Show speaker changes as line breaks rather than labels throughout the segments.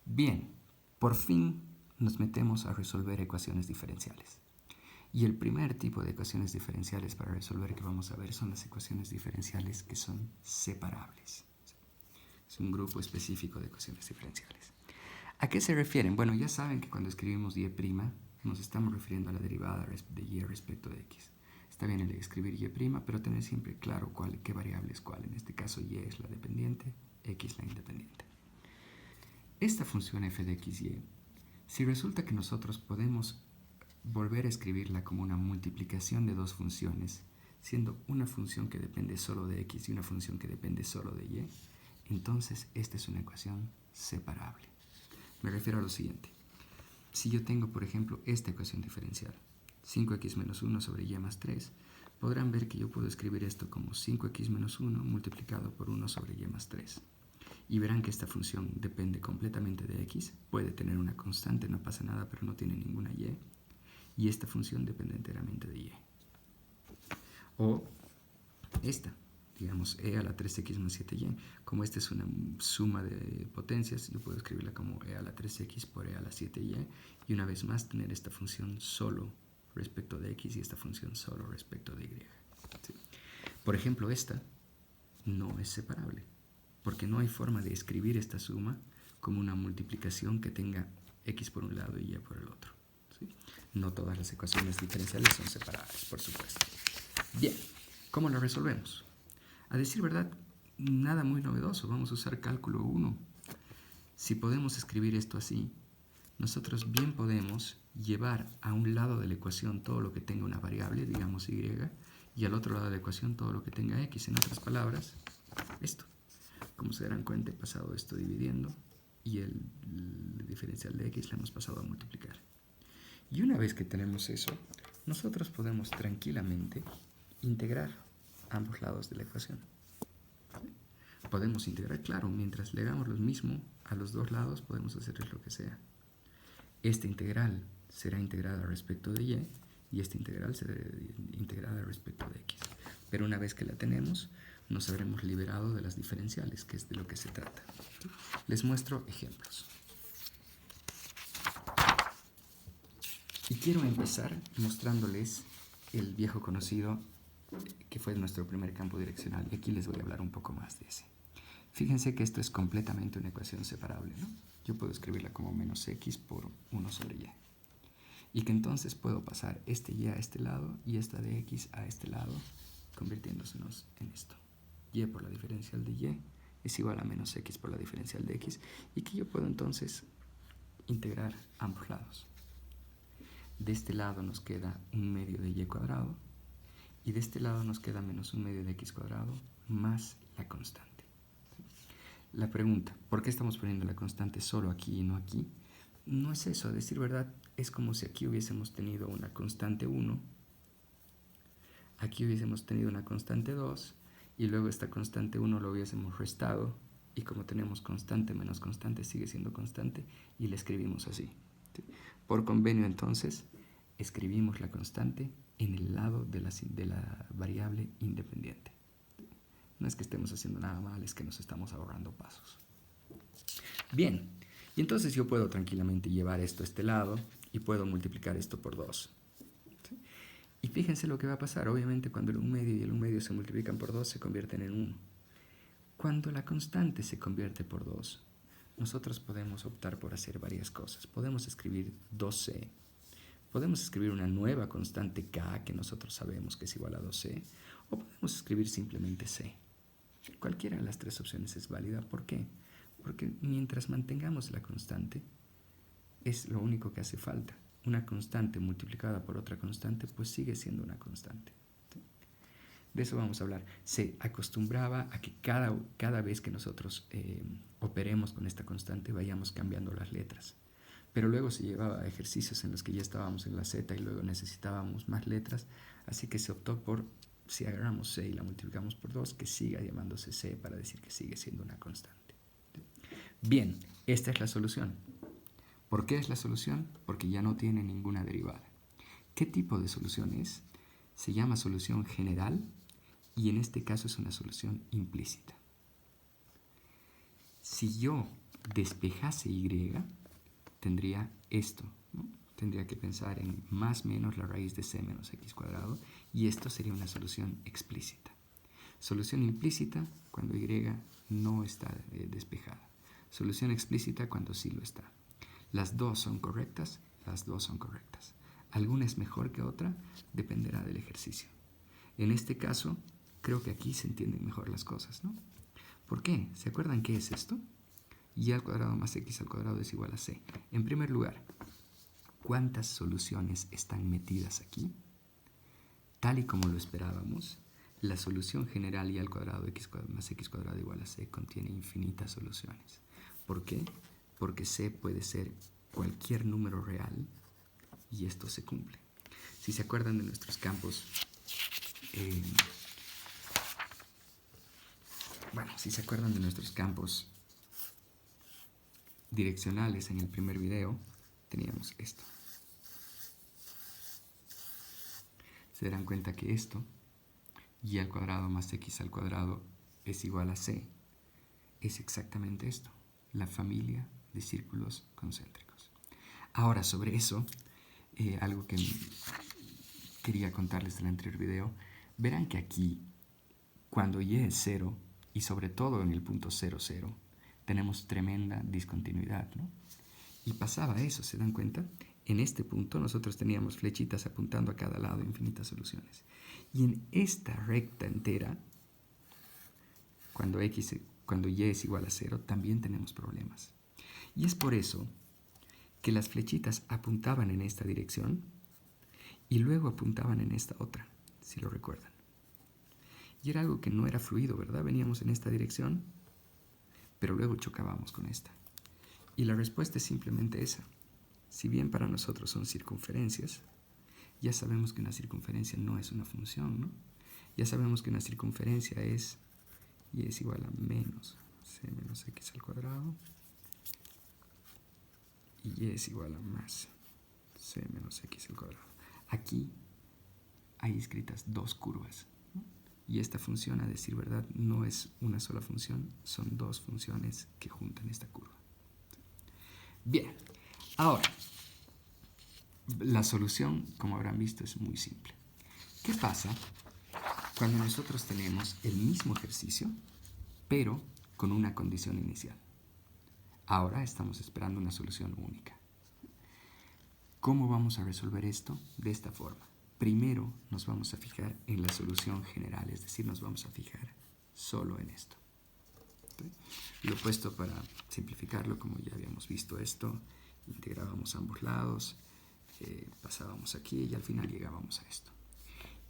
Bien, por fin nos metemos a resolver ecuaciones diferenciales. Y el primer tipo de ecuaciones diferenciales para resolver que vamos a ver son las ecuaciones diferenciales que son separables. Es un grupo específico de ecuaciones diferenciales. ¿A qué se refieren? Bueno, ya saben que cuando escribimos y' nos estamos refiriendo a la derivada de y respecto de x. Está bien el escribir y', pero tener siempre claro qué variable es cuál. En este caso y es la dependiente, x la independiente. Esta función f de x, y, si resulta que nosotros podemos volver a escribirla como una multiplicación de dos funciones, siendo una función que depende solo de x y una función que depende solo de y, entonces esta es una ecuación separable. Me refiero a lo siguiente. Si yo tengo, por ejemplo, esta ecuación diferencial, 5x menos 1 sobre y más 3, podrán ver que yo puedo escribir esto como 5x menos 1 multiplicado por 1 sobre y más 3. Y verán que esta función depende completamente de x, puede tener una constante, no pasa nada, pero no tiene ninguna y. Y esta función depende enteramente de y. O esta, digamos, e a la 3x más 7y. Como esta es una suma de potencias, yo puedo escribirla como e a la 3x por e a la 7y. Y una vez más tener esta función solo respecto de x y esta función solo respecto de y. ¿Sí? Por ejemplo, esta no es separable, porque no hay forma de escribir esta suma como una multiplicación que tenga x por un lado y y por el otro. ¿Sí? No todas las ecuaciones diferenciales son separables, por supuesto. Bien, ¿cómo lo resolvemos? A decir verdad, nada muy novedoso, vamos a usar cálculo 1. Si podemos escribir esto así, nosotros bien podemos llevar a un lado de la ecuación todo lo que tenga una variable, digamos y, y al otro lado de la ecuación todo lo que tenga x. En otras palabras, esto. Como se darán cuenta, he pasado esto dividiendo y el diferencial de x le hemos pasado a multiplicar. Y una vez que tenemos eso, nosotros podemos tranquilamente integrar ambos lados de la ecuación. Podemos integrar, claro, mientras le hagamos lo mismo a los dos lados, podemos hacerles lo que sea. Esta integral será integrada respecto de y esta integral será integrada respecto de x. Pero una vez que la tenemos, nos habremos liberado de las diferenciales, que es de lo que se trata. Les muestro ejemplos. Y quiero empezar mostrándoles el viejo conocido que fue nuestro primer campo direccional. Y aquí les voy a hablar un poco más de ese. Fíjense que esto es completamente una ecuación separable, ¿no? Yo puedo escribirla como menos x por 1 sobre y. Y que entonces puedo pasar este y a este lado y esta de x a este lado, convirtiéndosenos en esto. Y por la diferencial de y es igual a menos x por la diferencial de x. Y que yo puedo entonces integrar ambos lados. De este lado nos queda 1 medio de y cuadrado. Y de este lado nos queda menos 1 medio de x cuadrado más la constante. La pregunta, ¿por qué estamos poniendo la constante solo aquí y no aquí? No es eso, a decir verdad, es como si aquí hubiésemos tenido una constante 1, aquí hubiésemos tenido una constante 2, y luego esta constante 1 lo hubiésemos restado, y como tenemos constante menos constante, sigue siendo constante, y la escribimos así. ¿Sí? Por convenio, entonces, escribimos la constante en el lado de la variable independiente. No es que estemos haciendo nada mal, es que nos estamos ahorrando pasos. Bien, y entonces yo puedo tranquilamente llevar esto a este lado y puedo multiplicar esto por 2. ¿Sí? Y fíjense lo que va a pasar. Obviamente cuando el 1 medio y el 1 medio se multiplican por 2 se convierten en 1. Cuando la constante se convierte por 2, nosotros podemos optar por hacer varias cosas. Podemos escribir 2c. Podemos escribir una nueva constante k que nosotros sabemos que es igual a 2c. O podemos escribir simplemente c. Cualquiera de las tres opciones es válida. ¿Por qué? Porque mientras mantengamos la constante, es lo único que hace falta. Una constante multiplicada por otra constante, pues sigue siendo una constante. ¿Sí? De eso vamos a hablar. Se acostumbraba a que cada vez que nosotros operemos con esta constante, vayamos cambiando las letras. Pero luego se llevaba a ejercicios en los que ya estábamos en la z y luego necesitábamos más letras, así que se optó por, si agarramos c y la multiplicamos por 2, que siga llamándose c para decir que sigue siendo una constante. Bien, esta es la solución. ¿Por qué es la solución? Porque ya no tiene ninguna derivada. ¿Qué tipo de solución es? Se llama solución general y en este caso es una solución implícita. Si yo despejase y, tendría esto, ¿no? Tendría que pensar en más menos la raíz de c menos x cuadrado, y esto sería una solución explícita. Solución implícita cuando y no está despejada. Solución explícita cuando sí lo está. Las dos son correctas, las dos son correctas. Alguna es mejor que otra, dependerá del ejercicio. En este caso, creo que aquí se entienden mejor las cosas, ¿no? ¿Por qué? ¿Se acuerdan qué es esto? Y al cuadrado más x al cuadrado es igual a c. En primer lugar, ¿cuántas soluciones están metidas aquí? Tal y como lo esperábamos, la solución general y al cuadrado más x cuadrado igual a c contiene infinitas soluciones. ¿Por qué? Porque c puede ser cualquier número real y esto se cumple. Si se acuerdan de nuestros campos, si se acuerdan de nuestros campos direccionales en el primer video, teníamos esto. Se darán cuenta que esto, y al cuadrado más x al cuadrado es igual a c, es exactamente esto, la familia de círculos concéntricos. Ahora, sobre eso, algo que quería contarles del anterior video, verán que aquí, cuando y es 0, y sobre todo en el punto 0, 0, tenemos tremenda discontinuidad, ¿no? Y pasaba eso, ¿se dan cuenta? En este punto nosotros teníamos flechitas apuntando a cada lado, infinitas soluciones. Y en esta recta entera, cuando y es igual a 0, también tenemos problemas. Y es por eso que las flechitas apuntaban en esta dirección y luego apuntaban en esta otra, si lo recuerdan. Y era algo que no era fluido, ¿verdad? Veníamos en esta dirección, pero luego chocábamos con esta. Y la respuesta es simplemente esa. Si bien para nosotros son circunferencias, ya sabemos que una circunferencia no es una función, ¿no? Ya sabemos que una circunferencia es y es igual a menos c menos x al cuadrado y y es igual a más c menos x al cuadrado. Aquí hay escritas dos curvas, ¿no? Y esta función, a decir verdad, no es una sola función, son dos funciones que juntan esta curva. Bien, ahora, la solución, como habrán visto, es muy simple. ¿Qué pasa cuando nosotros tenemos el mismo ejercicio, pero con una condición inicial? Ahora estamos esperando una solución única. ¿Cómo vamos a resolver esto? De esta forma. Primero nos vamos a fijar en la solución general, es decir, nos vamos a fijar solo en esto. ¿Okay? Lo he puesto para simplificarlo, como ya habíamos visto esto, integrábamos ambos lados, pasábamos aquí y al final llegábamos a esto.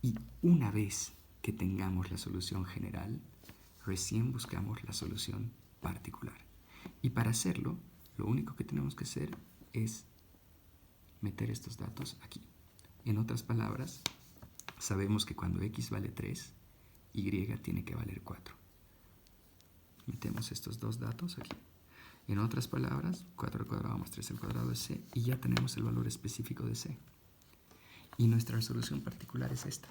Y una vez que tengamos la solución general, recién buscamos la solución particular. Y para hacerlo, lo único que tenemos que hacer es meter estos datos aquí. En otras palabras, sabemos que cuando x vale 3, y tiene que valer 4. Metemos estos dos datos aquí. En otras palabras, 4 al cuadrado más 3 al cuadrado es c, y ya tenemos el valor específico de c. Y nuestra solución particular es esta.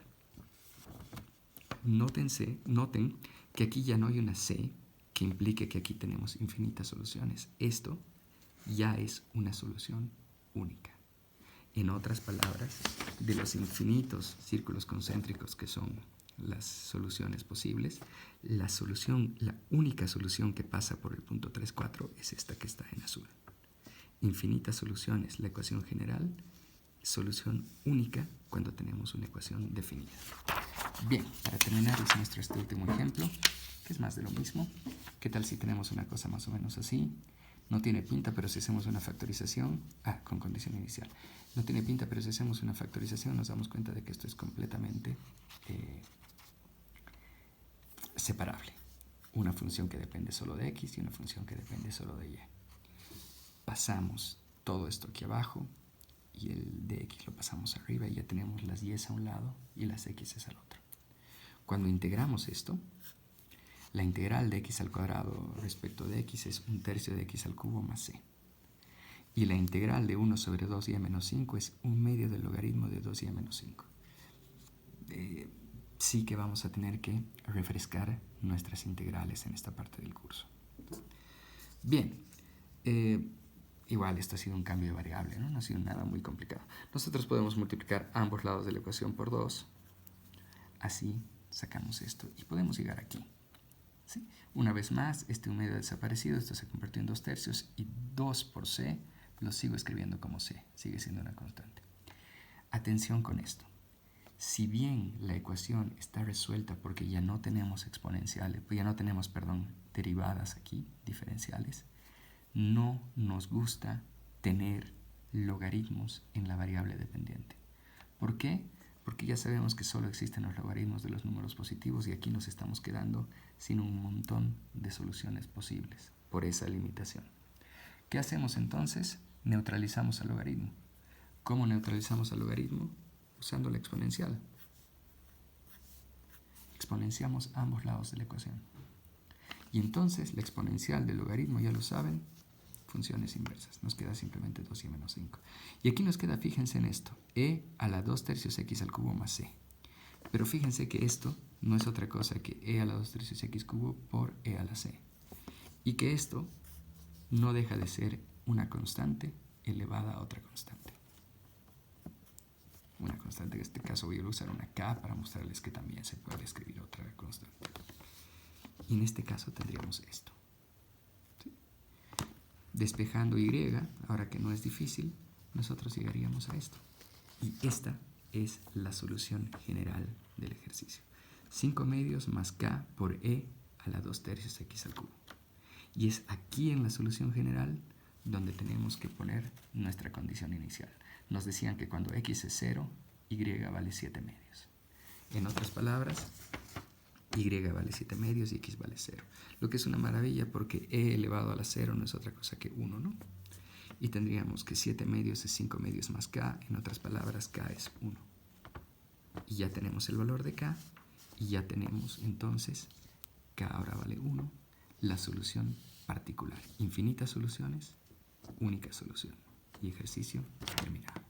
Noten que aquí ya no hay una c que implique que aquí tenemos infinitas soluciones. Esto ya es una solución única. En otras palabras, de los infinitos círculos concéntricos que son las soluciones posibles, la única solución que pasa por el punto 3, 4 es esta que está en azul. Infinitas soluciones, la ecuación general, solución única cuando tenemos una ecuación definida. Bien, para terminar les muestro este último ejemplo, que es más de lo mismo. ¿Qué tal si tenemos una cosa más o menos así? No tiene pinta, pero si hacemos una factorización, con condición inicial. No tiene pinta, pero si hacemos una factorización nos damos cuenta de que esto es completamente separable. Una función que depende solo de x y una función que depende solo de y. Pasamos todo esto aquí abajo y el de x lo pasamos arriba y ya tenemos las y a un lado y las x al otro. Cuando integramos esto, la integral de x al cuadrado respecto de x es 1/3 de x al cubo más c. Y la integral de 1 sobre 2y menos 5 es 1/2 del logaritmo de 2y menos 5. Sí que vamos a tener que refrescar nuestras integrales en esta parte del curso. Bien, Igual esto ha sido un cambio de variable, ¿no? No ha sido nada muy complicado. Nosotros podemos multiplicar ambos lados de la ecuación por 2. Así sacamos esto y podemos llegar aquí. ¿Sí? Una vez más, este 1 medio ha desaparecido, esto se convirtió en 2/3 y 2 por c lo sigo escribiendo como c, sigue siendo una constante. Atención con esto. Si bien la ecuación está resuelta porque ya no tenemos exponenciales, ya no tenemos, derivadas aquí, diferenciales, no nos gusta tener logaritmos en la variable dependiente. ¿Por qué? Porque ya sabemos que solo existen los logaritmos de los números positivos y aquí nos estamos quedando sin un montón de soluciones posibles por esa limitación. ¿Qué hacemos entonces? Neutralizamos al logaritmo. ¿Cómo neutralizamos al logaritmo? Usando la exponencial. Exponenciamos ambos lados de la ecuación. Y entonces la exponencial del logaritmo, ya lo saben, funciones inversas. Nos queda simplemente 2y menos 5. Y aquí nos queda, fíjense en esto, e a la 2/3 x al cubo más c. Pero fíjense que esto no es otra cosa que e a la 2/3 x cubo por e a la c. Y que esto no deja de ser una constante elevada a otra constante. Una constante, en este caso voy a usar una k para mostrarles que también se puede escribir otra constante. Y en este caso tendríamos esto. ¿Sí? Despejando y, ahora que no es difícil, nosotros llegaríamos a esto. Y esta es la solución general del ejercicio. 5 medios más k por e a la 2/3 x al cubo. Y es aquí en la solución general donde tenemos que poner nuestra condición inicial. Nos decían que cuando x es 0, y vale 7 medios. En otras palabras, y vale 7 medios y x vale 0. Lo que es una maravilla porque e elevado a la 0 no es otra cosa que 1, ¿no? Y tendríamos que 7 medios es 5 medios más k. En otras palabras, k es 1. Y ya tenemos el valor de k. Y ya tenemos entonces k ahora vale 1. La solución particular. Infinitas soluciones, única solución. Y ejercicio terminado.